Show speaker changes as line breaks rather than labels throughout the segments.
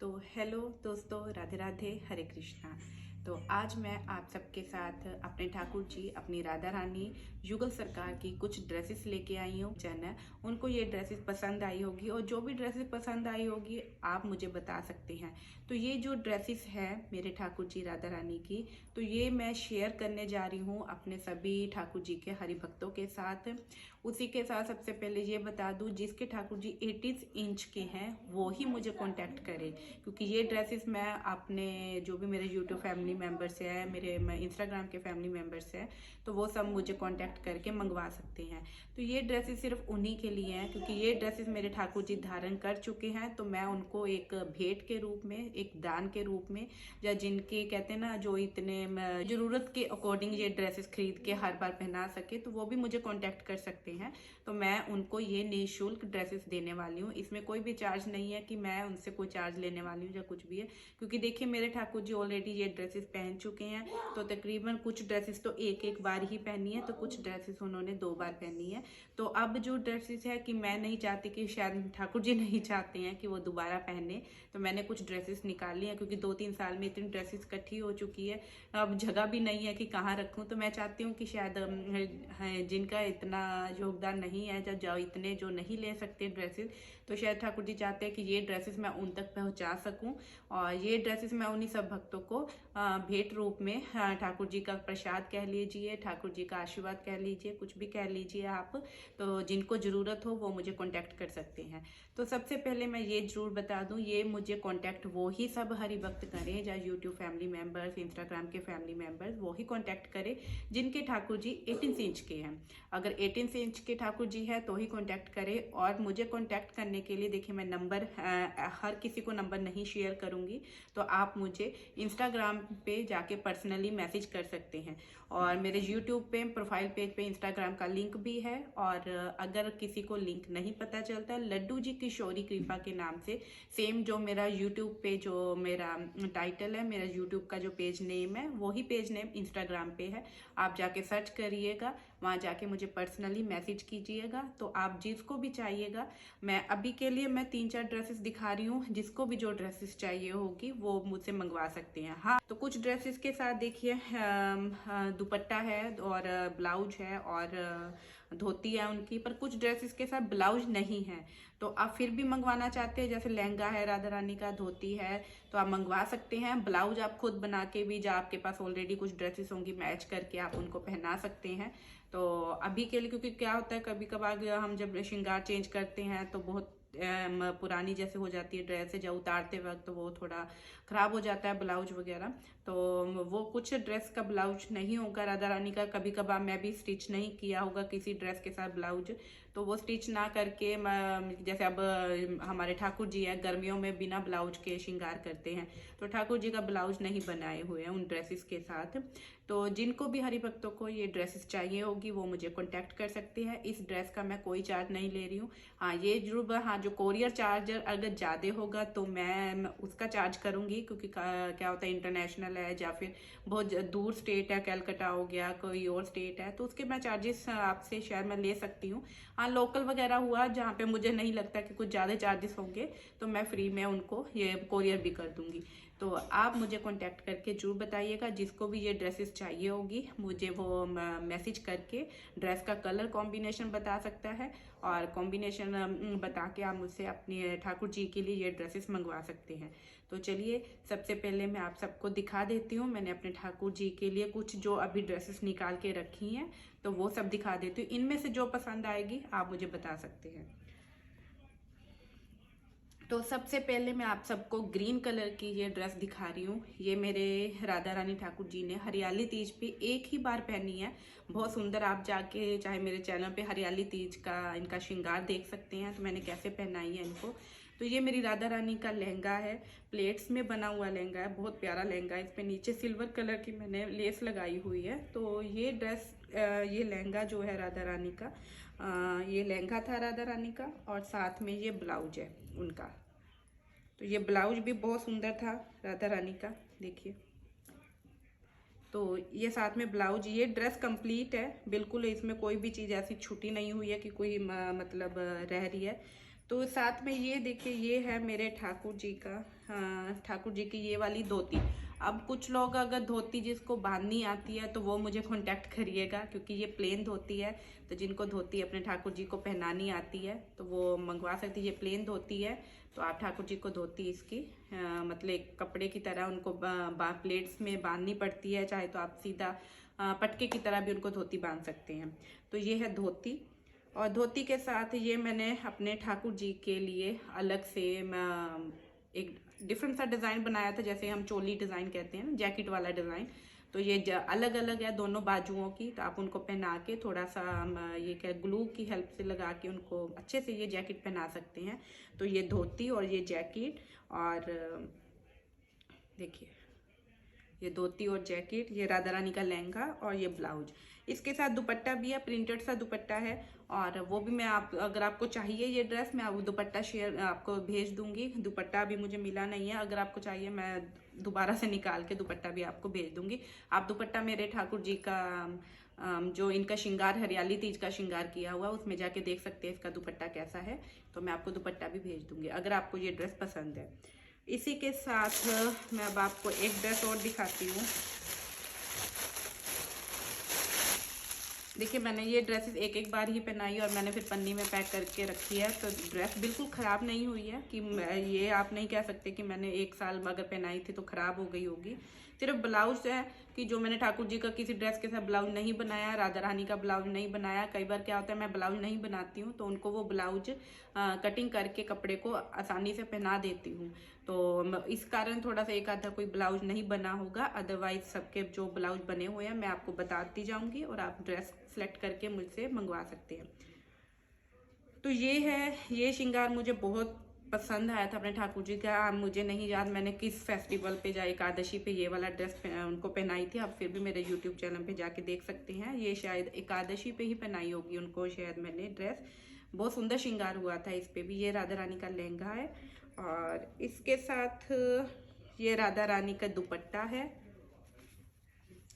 तो हेलो दोस्तों, राधे राधे, हरे कृष्णा। तो आज मैं आप सबके साथ अपने ठाकुर जी, अपनी राधा रानी युगल सरकार की कुछ ड्रेसेस लेके आई हूँ। चैनल उनको ये ड्रेसेस पसंद आई होगी और जो भी ड्रेसेस पसंद आई होगी आप मुझे बता सकते हैं। तो ये जो ड्रेसेस है मेरे ठाकुर जी राधा रानी की, तो ये मैं शेयर करने जा रही हूँ अपने सभी ठाकुर जी के हरि भक्तों के साथ। उसी के साथ सबसे पहले ये बता दूँ, जिसके ठाकुर जी 18 इंच के हैं वो ही मुझे कांटेक्ट करे, क्योंकि ये ड्रेसेस मैं अपने जो भी मेरे यूट्यूब फैमिली मेम्बर्स हैं, मेरे इंस्टाग्राम के फैमिली मेम्बर्स हैं, तो वो सब मुझे कांटेक्ट करके मंगवा सकते हैं। तो ये ड्रेसेस सिर्फ उन्हीं के लिए हैं, क्योंकि ये ड्रेसेस मेरे ठाकुर जी धारण कर चुके हैं। तो मैं उनको एक भेंट के रूप में, एक दान के रूप में, या जिनके कहते हैं ना जो इतने ज़रूरत के अकॉर्डिंग ये ड्रेसेस खरीद के हर बार पहना सके, तो वो भी मुझे कॉन्टेक्ट कर सकते हैं। तो मैं उनको ये निःशुल्क ड्रेसेस देने वाली हूँ। इसमें कोई भी चार्ज नहीं है कि मैं उनसे कोई चार्ज लेने वाली हूँ या कुछ भी है, क्योंकि देखिए मेरे ठाकुर जी ऑलरेडी ये ड्रेसेस पहन चुके हैं। तो तकरीबन कुछ ड्रेसेस तो एक एक बार ही पहनी है, तो कुछ ड्रेसेस उन्होंने 2 बार पहनी है। तो अब जो ड्रेसेस है कि मैं नहीं चाहती, कि शायद ठाकुर जी नहीं चाहते हैं कि वो दोबारा पहने, तो मैंने कुछ ड्रेसेस निकाली हैं, क्योंकि 2-3 साल में इतनी ड्रेसेस इकट्ठी हो चुकी है, अब जगह भी नहीं है कि कहाँ रखूँ। तो मैं चाहती हूँ कि शायद जिनका इतना योगदान नहीं है, जो इतने जो नहीं ले सकते ड्रेसेस, तो शायद ठाकुर जी चाहते हैं कि ये ड्रेसेस मैं उन तक पहुंचा सकूं। और ये ड्रेसेस मैं उन्हीं सब भक्तों को भेंट रूप में, ठाकुर जी का प्रसाद कह लीजिए, ठाकुर जी का आशीर्वाद कह लीजिए, कुछ भी कह लीजिए आप, तो जिनको ज़रूरत हो वो मुझे कांटेक्ट कर सकते हैं। तो सबसे पहले मैं ये जरूर बता दूं, ये मुझे कांटेक्ट वो ही सब हरि भक्त करें, या यूट्यूब फैमिली मेम्बर्स, इंस्टाग्राम के फैमिली मेम्बर्स, वो ही कांटेक्ट करें जिनके ठाकुर जी 18 इंच के हैं। अगर 18 इंच के ठाकुर जी है तो ही कांटेक्ट करें। और मुझे कांटेक्ट करने के लिए देखिए मैं नंबर हर किसी को नंबर नहीं शेयर करूंगी, तो आप मुझे इंस्टाग्राम पे जाके पर्सनली मैसेज कर सकते हैं। और मेरे यूट्यूब पे प्रोफाइल पेज पे इंस्टाग्राम का लिंक भी है। और अगर किसी को लिंक नहीं पता चलता, लड्डू जी किशोरी कृपा के नाम से सेम जो मेरा यूट्यूब पे जो मेरा टाइटल है, मेरा यूट्यूब का जो पेज नेम है, वही पेज नेम इंस्टाग्राम पे है। आप जाके सर्च करिएगा, वहाँ जाके मुझे पर्सनली मैसेज कीजिएगा। तो आप जिसको भी चाहिएगा, मैं अभी के लिए मैं 3-4 ड्रेसेस दिखा रही हूँ, जिसको भी जो ड्रेसेस चाहिए होगी वो मुझसे मंगवा सकते हैं। हाँ, तो कुछ ड्रेसेस के साथ देखिए दुपट्टा है और ब्लाउज है और धोती है उनकी, पर कुछ ड्रेसेस के साथ ब्लाउज नहीं है। तो आप फिर भी मंगवाना चाहते हैं, जैसे लहंगा है राधा रानी का, धोती है, तो आप मंगवा सकते हैं। ब्लाउज आप खुद बना के भी, जो आपके पास ऑलरेडी कुछ ड्रेसेस होंगी, मैच करके आप उनको पहना सकते हैं। तो अभी के लिए, क्योंकि क्या होता है कभी कभार हम जब श्रृंगार चेंज करते हैं तो बहुत पुरानी जैसे हो जाती है ड्रेस, जब उतारते वक्त तो वो थोड़ा खराब हो जाता है ब्लाउज वगैरह। तो वो कुछ ड्रेस का ब्लाउज नहीं होगा राधा रानी का, कभी कभार मैं भी स्टिच नहीं किया होगा किसी ड्रेस के साथ ब्लाउज, तो वो स्टिच ना करके जैसे अब हमारे ठाकुर जी है गर्मियों में बिना ब्लाउज के श्रृंगार करते हैं, तो ठाकुर जी का ब्लाउज नहीं बनाए हुए हैं उन ड्रेसेस के साथ। तो जिनको भी हरि भक्तों को ये ड्रेसेस चाहिए होगी वो मुझे कांटेक्ट कर सकते हैं। इस ड्रेस का मैं कोई चार्ज नहीं ले रही हूँ। हाँ, ये जरूर, हाँ, जो कोरियर चार्जर अगर ज़्यादा होगा तो मैं उसका चार्ज करूँगी, क्योंकि क्या होता है इंटरनेशनल है या फिर बहुत दूर स्टेट है, कलकत्ता हो गया, कोई और स्टेट है, तो उसके मैं चार्जेस आपसे शायद मैं ले सकती हूँ। हाँ, लोकल वगैरह हुआ जहाँ पे मुझे नहीं लगता कि कुछ ज़्यादा चार्जेस होंगे, तो मैं फ्री में उनको ये कोरियर भी कर दूँगी। तो आप मुझे कांटेक्ट करके जरूर बताइएगा, जिसको भी ये ड्रेसेस चाहिए होगी मुझे वो मैसेज करके ड्रेस का कलर कॉम्बिनेशन बता सकता है, और कॉम्बिनेशन बता के आप मुझसे अपने ठाकुर जी के लिए ये ड्रेसेस मंगवा सकते हैं। तो चलिए सबसे पहले मैं आप सबको दिखा देती हूँ, मैंने अपने ठाकुर जी के लिए कुछ जो अभी ड्रेसेस निकाल के रखी हैं, तो वो सब दिखा देती हूँ। इनमें से जो पसंद आएगी आप मुझे बता सकते हैं। तो सबसे पहले मैं आप सबको ग्रीन कलर की ये ड्रेस दिखा रही हूँ। ये मेरे राधा रानी ठाकुर जी ने हरियाली तीज पे एक ही बार पहनी है, बहुत सुंदर। आप जाके चाहे मेरे चैनल पे हरियाली तीज का इनका श्रृंगार देख सकते हैं, तो मैंने कैसे पहनाई है इनको। तो ये मेरी राधा रानी का लहंगा है, प्लेट्स में बना हुआ लहंगा है, बहुत प्यारा लहंगा है। इस पे नीचे सिल्वर कलर की मैंने लेस लगाई हुई है। तो ये ड्रेस, ये लहंगा जो है राधा रानी का, ये लहंगा था राधा रानी का, और साथ में ये ब्लाउज है उनका। तो ये ब्लाउज भी बहुत सुंदर था राधा रानी का, देखिए। तो ये साथ में ब्लाउज, ये ड्रेस कंप्लीट है बिल्कुल, इसमें कोई भी चीज़ ऐसी छुटी नहीं हुई है कि कोई मतलब रह रही है। तो साथ में ये देखिए, ये है मेरे ठाकुर जी का ठाकुर जी की ये वाली धोती। अब कुछ लोग अगर धोती जिसको बांधनी आती है तो वो मुझे कांटेक्ट करिएगा, क्योंकि ये प्लेन धोती है। तो जिनको धोती अपने ठाकुर जी को पहनानी आती है तो वो मंगवा सकती है। ये प्लेन धोती है, तो आप ठाकुर जी को धोती इसकी मतलब एक कपड़े की तरह उनको प्लेट्स में बांधनी पड़ती है, चाहे तो आप सीधा पटके की तरह भी उनको धोती बांध सकते हैं। तो ये है धोती, और धोती के साथ ये मैंने अपने ठाकुर जी के लिए अलग से एक डिफरेंट सा डिज़ाइन बनाया था, जैसे हम चोली डिज़ाइन कहते हैं ना, जैकेट वाला डिज़ाइन। तो ये अलग अलग है दोनों बाजुओं की, तो आप उनको पहना के थोड़ा सा ये क्या ग्लू की हेल्प से लगा के उनको अच्छे से ये जैकेट पहना सकते हैं। तो ये धोती और ये जैकेट, और देखिए ये धोती और जैकेट, ये राधा रानी का लहंगा और ये ब्लाउज। इसके साथ दुपट्टा भी है, प्रिंटेड सा दुपट्टा है, और वो भी मैं अगर आपको चाहिए ये ड्रेस, मैं वो दुपट्टा शेयर आपको भेज दूंगी। दुपट्टा भी मुझे मिला नहीं है, अगर आपको चाहिए मैं दोबारा से निकाल के दुपट्टा भी आपको भेज दूंगी। आप दुपट्टा मेरे ठाकुर जी का जो इनका श्रृंगार हरियाली तीज का श्रृंगार किया हुआ, उसमें जाके देख सकते हैं इसका दुपट्टा कैसा है। तो मैं आपको दुपट्टा भी भेज दूंगी अगर आपको ये ड्रेस पसंद है। इसी के साथ मैं अब आपको एक ड्रेस और दिखाती हूँ। देखिए मैंने ये ड्रेसेस एक एक बार ही पहनाई और मैंने फिर पन्नी में पैक करके रखी है, तो ड्रेस बिल्कुल ख़राब नहीं हुई है। कि ये आप नहीं कह सकते कि मैंने एक साल अगर पहनाई थी तो ख़राब हो गई होगी। सिर्फ ब्लाउज है कि जो मैंने ठाकुर जी का किसी ड्रेस के साथ ब्लाउज नहीं बनाया, राधा रानी का ब्लाउज नहीं बनाया। कई बार क्या होता है मैं ब्लाउज नहीं बनाती हूँ तो उनको वो ब्लाउज कटिंग करके कपड़े को आसानी से पहना देती हूँ, तो इस कारण थोड़ा सा एक आधा कोई ब्लाउज नहीं बना होगा। अदरवाइज सबके जो ब्लाउज बने हुए हैं मैं आपको बताती जाऊंगी और आप ड्रेस सेलेक्ट करके मुझसे मंगवा सकते हैं। तो ये है, ये श्रृंगार मुझे बहुत पसंद आया था अपने ठाकुर जी का। मुझे नहीं याद मैंने किस फेस्टिवल पे या एकादशी पे ये वाला ड्रेस उनको पहनाई थी। आप फिर भी मेरे यूट्यूब चैनल पे जाके देख सकते हैं। ये शायद एकादशी पे ही पहनाई होगी उनको शायद मैंने ड्रेस। बहुत सुंदर श्रृंगार हुआ था इस पे भी। ये राधा रानी का लहंगा है और इसके साथ ये राधा रानी का दुपट्टा है।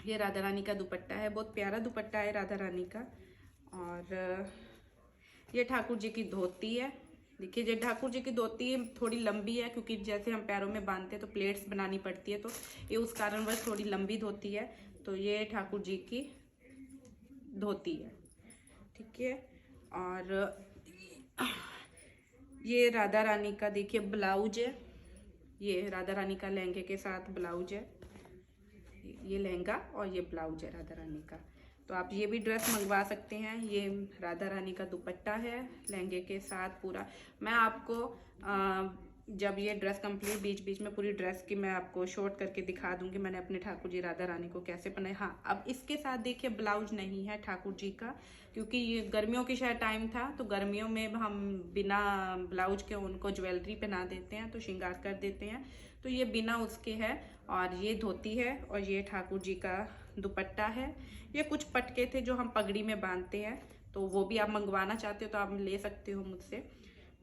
ये राधा रानी का दुपट्टा है, बहुत प्यारा दुपट्टा है राधा रानी का। और ये ठाकुर जी की धोती है। देखिए ये ठाकुर जी की धोती थोड़ी लंबी है, क्योंकि जैसे हम पैरों में बांधते हैं तो प्लेट्स बनानी पड़ती है, तो ये उस कारणवश थोड़ी लंबी धोती है। तो ये ठाकुर जी की धोती है, ठीक है। और ये राधा रानी का देखिए ब्लाउज है। ये राधा रानी का लहंगे के साथ ब्लाउज है, ये लहंगा और ये ब्लाउज है राधा रानी का। तो आप ये भी ड्रेस मंगवा सकते हैं। ये राधा रानी का दुपट्टा है लहंगे के साथ पूरा। मैं आपको जब ये ड्रेस कंप्लीट बीच बीच में पूरी ड्रेस की मैं आपको शॉर्ट करके दिखा दूंगी मैंने अपने ठाकुर जी राधा रानी को कैसे बनाए। हाँ, अब इसके साथ देखिए ब्लाउज नहीं है ठाकुर जी का, क्योंकि ये गर्मियों की शायद टाइम था, तो गर्मियों में हम बिना ब्लाउज के उनको ज्वेलरी पहना देते हैं, तो श्रृंगार कर देते हैं। तो ये बिना उसके है, और ये धोती है और ये ठाकुर जी का दुपट्टा है। ये कुछ पटके थे जो हम पगड़ी में बांधते हैं, तो वो भी आप मंगवाना चाहते हो तो आप ले सकते हो मुझसे।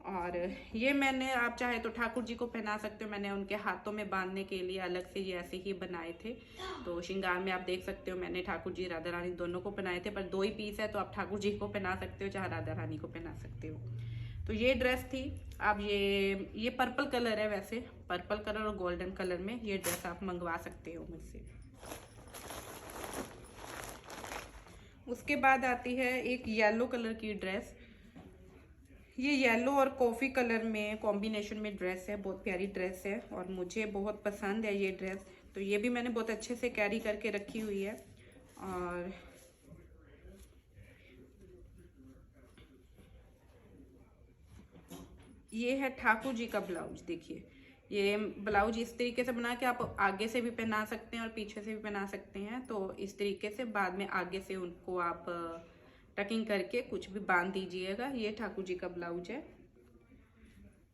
और ये मैंने, आप चाहे तो ठाकुर जी को पहना सकते हो, मैंने उनके हाथों में बांधने के लिए अलग से ये ऐसे ही बनाए थे। तो श्रृंगार में आप देख सकते हो मैंने ठाकुर जी राधा रानी दोनों को पहनाए थे, पर 2 ही पीस है, तो आप ठाकुर जी को पहना सकते हो चाहे राधा रानी को पहना सकते हो। तो ये ड्रेस थी। अब ये पर्पल कलर है, वैसे पर्पल कलर और गोल्डन कलर में ये ड्रेस आप मंगवा सकते हो मुझसे। उसके बाद आती है एक येलो कलर की ड्रेस। ये येलो और कॉफ़ी कलर में कॉम्बिनेशन में ड्रेस है, बहुत प्यारी ड्रेस है और मुझे बहुत पसंद है ये ड्रेस। तो ये भी मैंने बहुत अच्छे से कैरी करके रखी हुई है। और ये है ठाकुर जी का ब्लाउज। देखिए ये ब्लाउज इस तरीके से बना के आप आगे से भी पहना सकते हैं और पीछे से भी पहना सकते हैं। तो इस तरीके से बाद में आगे से उनको आप टकिंग करके कुछ भी बांध दीजिएगा। ये ठाकुर जी का ब्लाउज है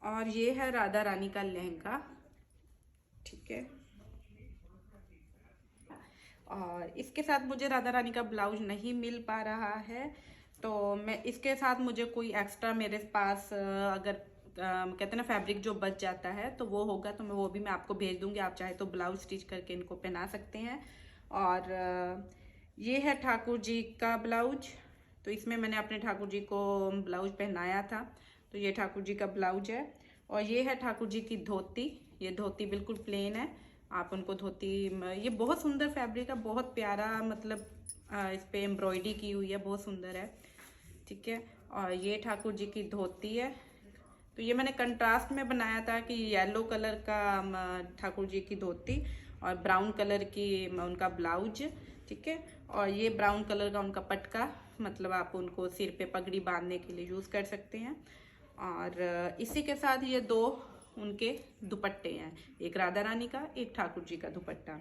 और ये है राधा रानी का लहंगा, ठीक है। और इसके साथ मुझे राधा रानी का ब्लाउज नहीं मिल पा रहा है, तो मैं इसके साथ मुझे कोई एक्स्ट्रा मेरे पास अगर कहते हैं ना फैब्रिक जो बच जाता है तो वो होगा, तो मैं वो भी मैं आपको भेज दूंगी। आप चाहे तो ब्लाउज स्टिच करके इनको पहना सकते हैं। और ये है ठाकुर जी का ब्लाउज। तो इसमें मैंने अपने ठाकुर जी को ब्लाउज पहनाया था। तो ये ठाकुर जी का ब्लाउज है और ये है ठाकुर जी की धोती। ये धोती बिल्कुल प्लेन है, आप उनको धोती, ये बहुत सुंदर फैब्रिक है, बहुत प्यारा, मतलब इस पे एम्ब्रॉयडरी की हुई है, बहुत सुंदर है। ठीक है, और ये ठाकुर जी की धोती है। तो ये मैंने कंट्रास्ट में बनाया था कि येलो कलर का ठाकुर जी की धोती और ब्राउन कलर की उनका ब्लाउज। ठीक है, और ये ब्राउन कलर का उनका पटका, मतलब आप उनको सिर पे पगड़ी बांधने के लिए यूज़ कर सकते हैं। और इसी के साथ ये दो उनके दुपट्टे हैं, एक राधा रानी का, एक ठाकुर जी का दुपट्टा।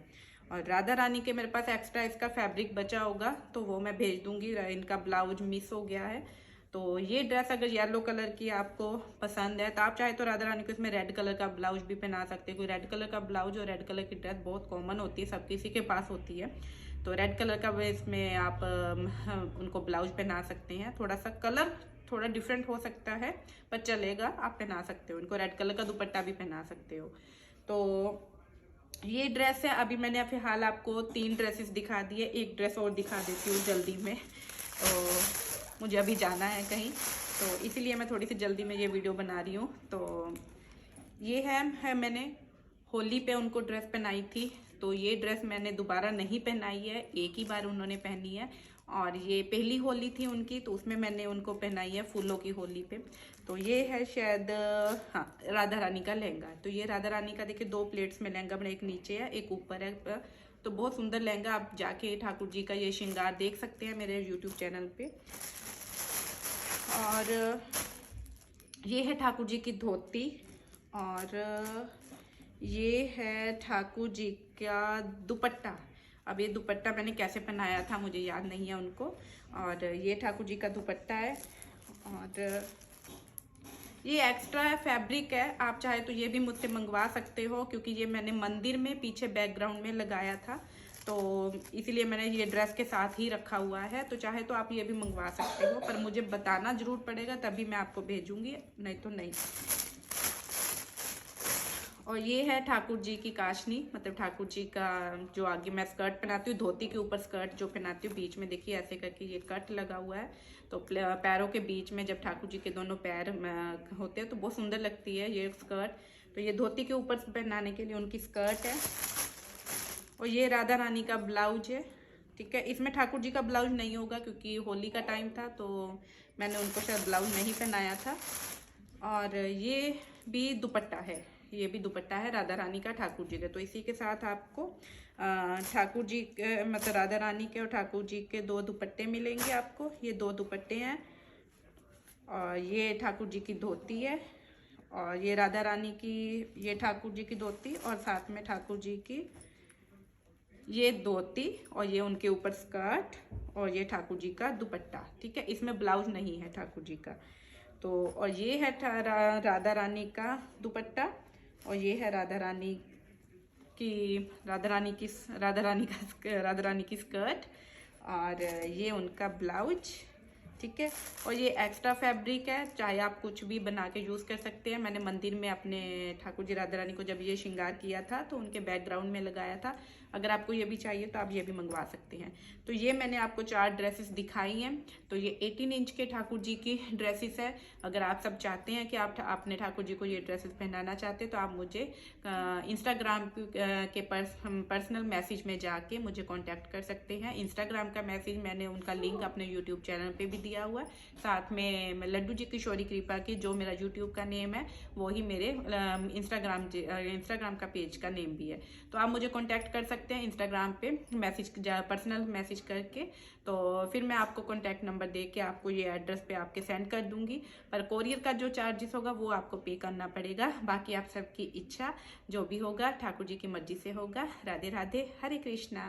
और राधा रानी के मेरे पास एक्स्ट्रा इसका फैब्रिक बचा होगा तो वो मैं भेज दूंगी, इनका ब्लाउज मिस हो गया है। तो ये ड्रेस अगर येलो कलर की आपको पसंद है तो आप चाहे तो राधा रानी को इसमें रेड कलर का ब्लाउज भी पहना सकते हैं। कोई रेड कलर का ब्लाउज और रेड कलर की ड्रेस बहुत कॉमन होती है, सब किसी के पास होती है। तो रेड कलर का इसमें आप उनको ब्लाउज पहना सकते हैं। थोड़ा सा कलर थोड़ा डिफरेंट हो सकता है पर चलेगा, आप पहना सकते हो। इनको रेड कलर का दुपट्टा भी पहना सकते हो। तो ये ड्रेस है। अभी मैंने फिलहाल आपको 3 ड्रेसेस दिखा दिए, एक ड्रेस और दिखा देती हूँ जल्दी में। तो मुझे अभी जाना है कहीं, तो इसीलिए मैं थोड़ी सी जल्दी में ये वीडियो बना रही हूँ। तो ये है मैंने होली पे उनको ड्रेस पहनाई थी, तो ये ड्रेस मैंने दोबारा नहीं पहनाई है, एक ही बार उन्होंने पहनी है। और ये पहली होली थी उनकी, तो उसमें मैंने उनको पहनाई है फूलों की होली पे। तो ये है शायद, हाँ, राधा रानी का लहंगा। तो ये राधा रानी का देखिए 2 प्लेट्स में लहंगा बना, एक नीचे है एक ऊपर है। तो बहुत सुंदर लहंगा, आप जाके ठाकुर जी का ये श्रृंगार देख सकते हैं मेरे यूट्यूब चैनल पे। और ये है ठाकुर जी की धोती, और ये है ठाकुर जी का दुपट्टा। अब ये दुपट्टा मैंने कैसे पहनाया था मुझे याद नहीं है उनको। और ये ठाकुर जी का दुपट्टा है, और ये एक्स्ट्रा फैब्रिक है, आप चाहे तो ये भी मुझसे मंगवा सकते हो, क्योंकि ये मैंने मंदिर में पीछे बैकग्राउंड में लगाया था, तो इसीलिए मैंने ये ड्रेस के साथ ही रखा हुआ है। तो चाहे तो आप ये भी मंगवा सकते हो, पर मुझे बताना जरूर पड़ेगा, तभी मैं आपको भेजूंगी, नहीं तो नहीं। और ये है ठाकुर जी की काशनी, मतलब ठाकुर जी का जो आगे मैं स्कर्ट पहनाती हूँ, धोती के ऊपर स्कर्ट जो पहनाती हूँ, बीच में देखिए ऐसे करके ये कट लगा हुआ है। तो पैरों के बीच में जब ठाकुर जी के दोनों पैर होते हैं तो बहुत सुंदर लगती है ये स्कर्ट। तो ये धोती के ऊपर पहनाने के लिए उनकी स्कर्ट है। और ये राधा रानी का ब्लाउज है। ठीक है, इसमें ठाकुर जी का ब्लाउज नहीं होगा क्योंकि होली का टाइम था, तो मैंने उनको शायद ब्लाउज नहीं पहनाया था। और ये भी दुपट्टा है, ये भी दुपट्टा है राधा रानी का ठाकुर जी का। तो इसी के साथ आपको ठाकुर जी के, मतलब राधा रानी के और ठाकुर जी के 2 दुपट्टे मिलेंगे आपको। ये 2 दुपट्टे हैं, और ये ठाकुर जी की धोती है, और ये राधा रानी की, ये ठाकुर जी की धोती, और साथ में ठाकुर जी की ये धोती, और ये उनके ऊपर स्कर्ट, और ये ठाकुर जी का दुपट्टा। ठीक है, इसमें ब्लाउज नहीं है ठाकुर जी का। तो और ये है राधा रानी का दुपट्टा, और ये है राधा रानी की स्कर्ट, और ये उनका ब्लाउज। ठीक है, और ये एक्स्ट्रा फैब्रिक है, चाहे आप कुछ भी बना के यूज़ कर सकते हैं। मैंने मंदिर में अपने ठाकुर जी राधा रानी को जब ये श्रृंगार किया था तो उनके बैकग्राउंड में लगाया था। अगर आपको ये भी चाहिए तो आप ये भी मंगवा सकते हैं। तो ये मैंने आपको 4 ड्रेसेस दिखाई हैं। तो ये 18 इंच के ठाकुर जी की ड्रेसेस है। अगर आप सब चाहते हैं कि आप अपने ठाकुर जी को ये ड्रेसेस पहनाना चाहते हैं तो आप मुझे इंस्टाग्राम के पर्सनल मैसेज में जाके मुझे कॉन्टैक्ट कर सकते हैं। इंस्टाग्राम का मैसेज मैंने उनका लिंक अपने यूट्यूब चैनल पे भी दिया हुआ है, साथ में लड्डू जी किशोरी कृपा की जो मेरा यूट्यूब का नेम है वो ही मेरे इंस्टाग्राम का पेज का नेम भी है। तो आप मुझे कॉन्टैक्ट कर सकते हैं इंस्टाग्राम पे पर्सनल मैसेज करके। तो फिर मैं आपको कॉन्टैक्ट नंबर दे के आपको ये एड्रेस पे आपके सेंड कर दूंगी। पर कोरियर का जो चार्जेस होगा वो आपको पे करना पड़ेगा। बाकी आप सबकी इच्छा, जो भी होगा ठाकुर जी की मर्जी से होगा। राधे राधे, हरे कृष्णा।